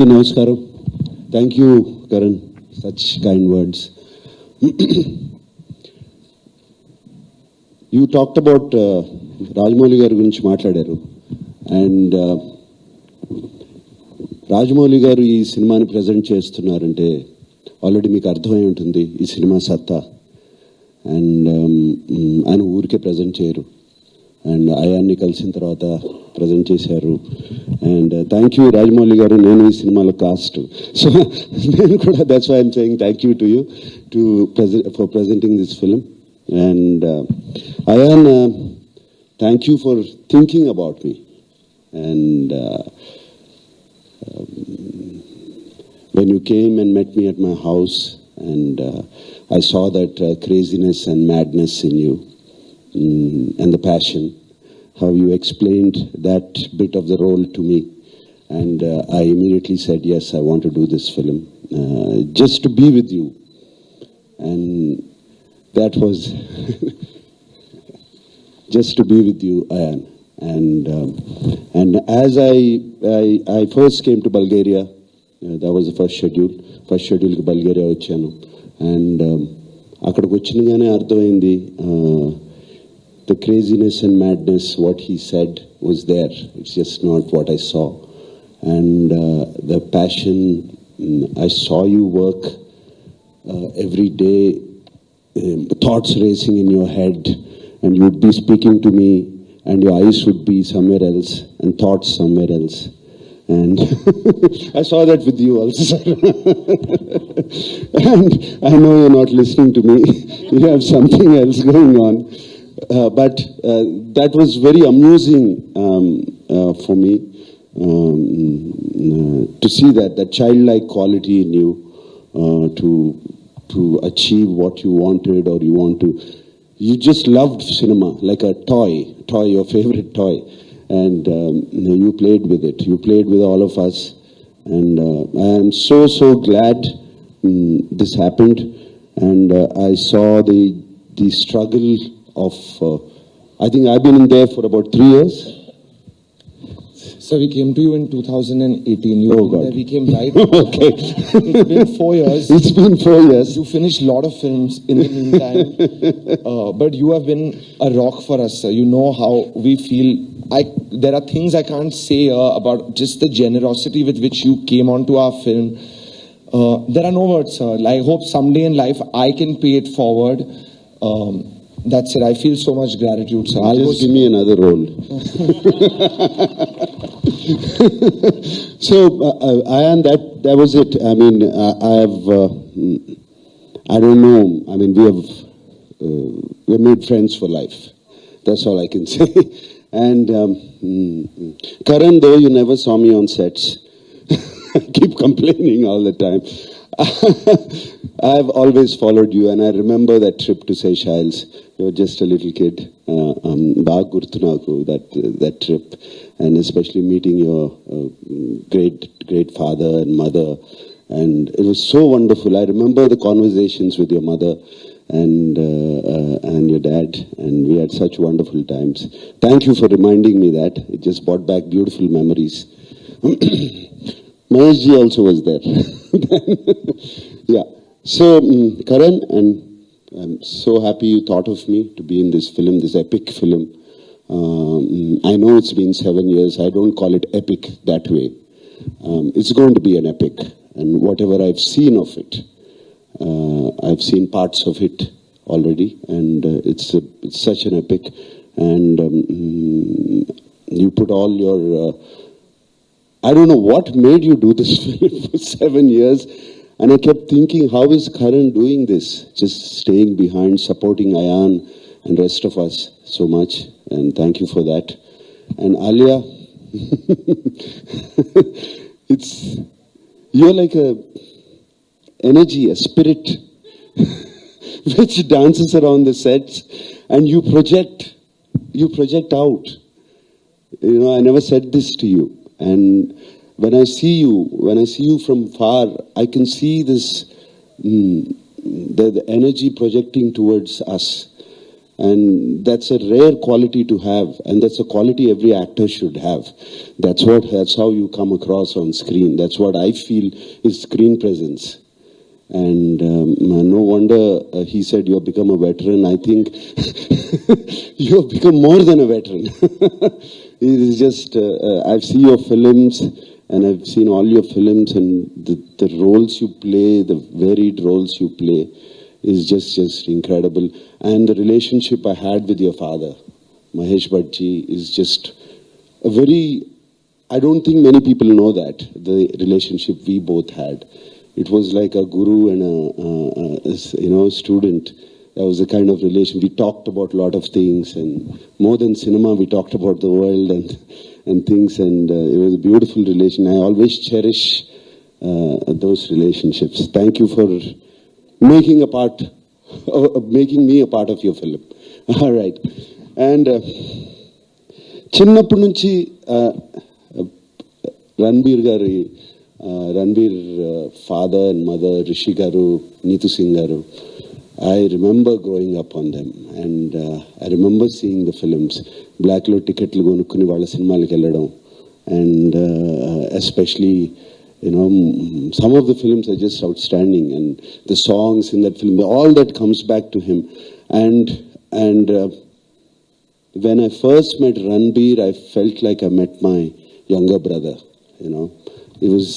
Namaskaram. Thank you, Karan. Such kind words. You talked about Rajamouli garu gurinchi మాట్లాడారు and Rajamouli గారు ఈ సినిమాని present చేస్తున్నారంటే ఆల్రెడీ మీకు అర్థమై ఉంటుంది ఈ సినిమా సత్తా. అండ్ ఆయన ఊరికే ప్రజెంట్ చేయరు, అండ్ ఆయాన్ని కలిసిన తర్వాత ప్రజెంట్ చేశారు. అండ్ థ్యాంక్ యూ రాజమౌళి గారు, నేను ఈ సినిమాలో కాస్ట్, సో నేను కూడా that's why I'm saying thank you to you for presenting this film. And Ayan, thank you for thinking about me. And when you came and met me at my house, and I saw that craziness and madness in you, and the passion, how you explained that bit of the role to me, and I immediately said, yes, I want to do this film, just to be with you. And that was just to be with you, Ayan. And as I first came to Bulgaria, that was the first schedule ki Bulgaria vachanu, and akkadiki vachinagane ardhamaindi the craziness and madness, what he said was there. It's just not what I saw. And the passion, I saw you work every day, thoughts racing in your head, and you'd be speaking to me and your eyes would be somewhere else and thoughts somewhere else. And I saw that with you also, sir. And I know you're not listening to me. You have something else going on. But that was very amusing for me to see that childlike quality in you, to achieve what you wanted, or you want to. You just loved cinema like a toy, your favorite toy. And you played with it. You played with all of us. And I am so glad this happened. And I saw the struggle of, I think I've been in there for about 3 years. So we came to you in 2018. Oh God. We came right. Okay. It's been 4 years. It's been 4 years. You finished a lot of films in the meantime. But you have been a rock for us, sir. You know how we feel. There are things I can't say about just the generosity with which you came onto our film. There are no words, sir. I hope someday in life I can pay it forward. That's it. I feel so much gratitude, sir. Just give me another role. So, Ayan, that was it. I mean, I don't know. I mean, we've made friends for life. That's all I can say. And Karan, though you never saw me on sets, I keep complaining all the time. I've always followed you, and I remember that trip to Seychelles. You were just a little kid. Baag gurtu naku, that trip, and especially meeting your great father and mother, and it was so wonderful. I remember the conversations with your mother and your dad, and we had such wonderful times. Thank you for reminding me that. It just brought back beautiful memories. Mahesh ji also was there. Yeah. So, Karan, and I'm so happy you thought of me to be in this film, this epic film. I know it's been 7 years. I don't call it epic that way. It's going to be an epic, and whatever I've seen of it, I've seen parts of it already, and it's such an epic. And you put all your. I don't know what made you do this film for 7 years. And I kept thinking, how is Karan doing this? Just staying behind, supporting Ayan and rest of us so much. And thank you for that. And Alia, you're like a energy, a spirit, which dances around the sets, and you project out. You know, I never said this to you. And when I see you from far, I can see this, the energy projecting towards us. And that's a rare quality to have, and that's a quality every actor should have. That's how you come across on screen. That's what I feel is screen presence. And no wonder he said you have become a veteran. I think you have become more than a veteran. It is just, I've seen your films, and I've seen all your films, and the roles you play, the varied roles you play, is just incredible. And the relationship I had with your father, Mahesh Bhattji, is just a very, I don't think many people know that, the relationship we both had. It was like a guru and a student. That was the kind of relation. We talked about a lot of things, and more than cinema, we talked about the world and things, and it was a beautiful relation. I always cherish those relationships. Thank you for making me a part of your film. All right. And చిన్నప్పటి నుంచి Ranbir father and mother, Rishi Garu, Neetu Singh Garu, I remember growing up on them, and I remember seeing the films. Black lo ticketlu konukkuni vaalla cinemaలకు వెళ్ళడం, and especially, you know, some of the films are just outstanding, and the songs in that film, all that comes back to him. And when I first met Ranbir, I felt like I met my younger brother, you know. It was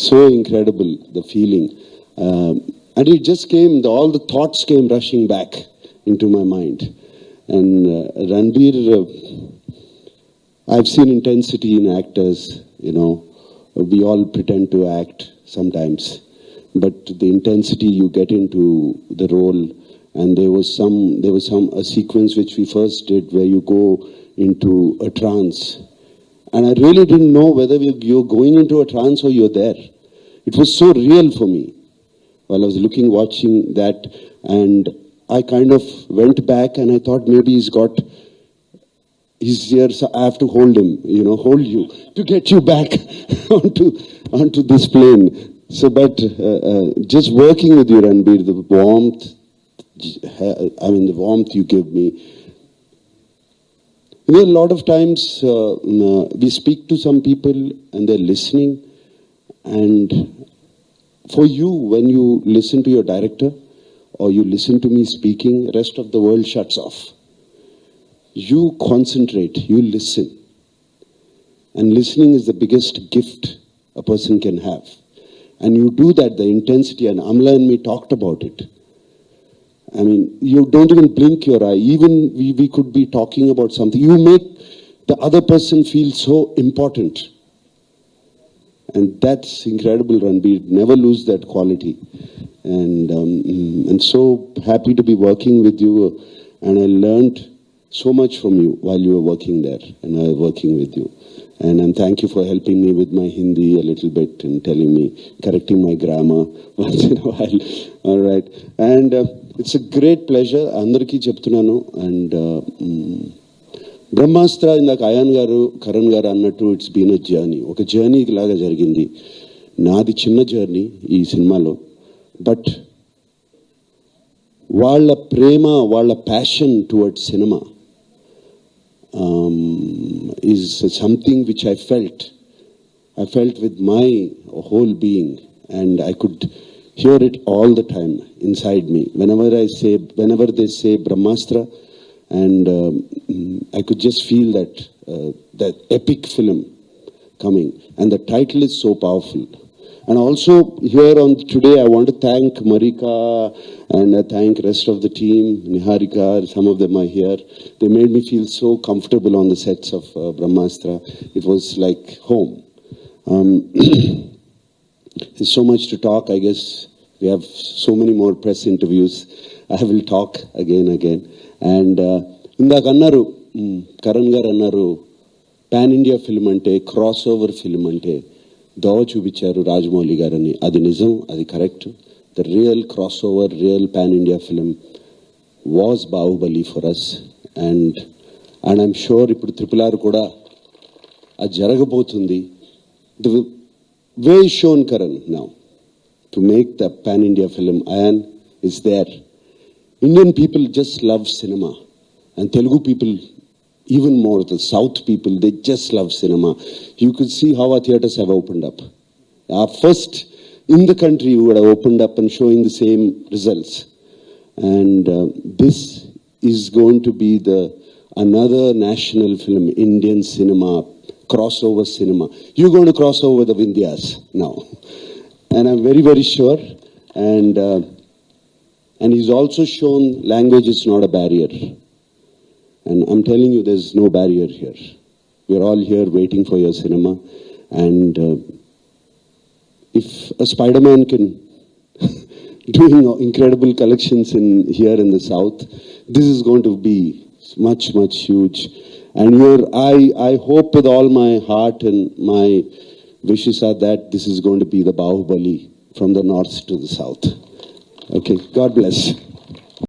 so incredible, the feeling. And it just came, all the thoughts came rushing back into my mind. And Ranbir, I've seen intensity in actors, you know. We all pretend to act sometimes. But the intensity you get into the role, and there was a sequence which we first did where you go into a trance. And I really didn't know whether you're going into a trance or you're there. It was so real for me while I was watching that. And I kind of went back and I thought maybe he's here, so I have to hold him, you know, hold you to get you back onto this plane. So, but just working with you, Ranbir, the warmth, the warmth you give me. You know, a lot of times we speak to some people and they're listening, and for you, when you listen to your director or you listen to me speaking, the rest of the world shuts off. You concentrate, you listen. And listening is the biggest gift a person can have. And you do that, the intensity, and Amla and me talked about it. I mean, you don't even blink your eye. Even we could be talking about something. You make the other person feel so important. And that's incredible, Ranbir. Never lose that quality. And so happy to be working with you. And I learned so much from you while you were working there. And I was working with you. And thank you for helping me with my Hindi a little bit and telling me, correcting my grammar once in a while. All right. And it's a great pleasure. Andariki cheptunanu. And Brahmastra indak Ayan garu, Karan garu annattu, it's been a journey. Oka journey laga jarigindi. Naadi chinna journey ee cinemalo. But వాళ్ళ ప్రేమ, వాళ్ళ passion towards cinema is something which I felt with my whole being, and I could hear it all the time inside me. Whenever they say Brahmastra, and I could just feel that epic film coming, and the title is so powerful. And also here on today, I want to thank Marika and I thank rest of the team, Niharika, some of them are here. They made me feel so comfortable on the sets of Brahmastra. It was like home. There's so much to talk. I guess we have so many more press interviews. I will talk again. And indak annaru, Karan garu annaru, pan India film ante, crossover film ante, దోవ చూపించారు రాజమౌళి గారని. అది నిజం, అది correct. The real crossover, real pan India film was Baahubali for us. And I'm sure ఇప్పుడు RRR కూడా అది జరగబోతుంది. The way shown Karan now to make the pan India film, Ayan is there. Indian people just love cinema. And Telugu people, even more, the South people, they just love cinema. You could see how our theatres have opened up. Our first in the country who would have opened up and showing the same results. And this is going to be another national film, Indian cinema, crossover cinema. You're going to cross over the Vindhyas now. And I'm very, very sure. And he's also shown language is not a barrier. And I'm telling you, there's no barrier here. We're all here waiting for your cinema. And if a Spider-Man can doing incredible collections here in the South, this is going to be much, much huge. And I hope with all my heart and my wishes are that this is going to be the Bahubali from the north to the south. Okay, God bless.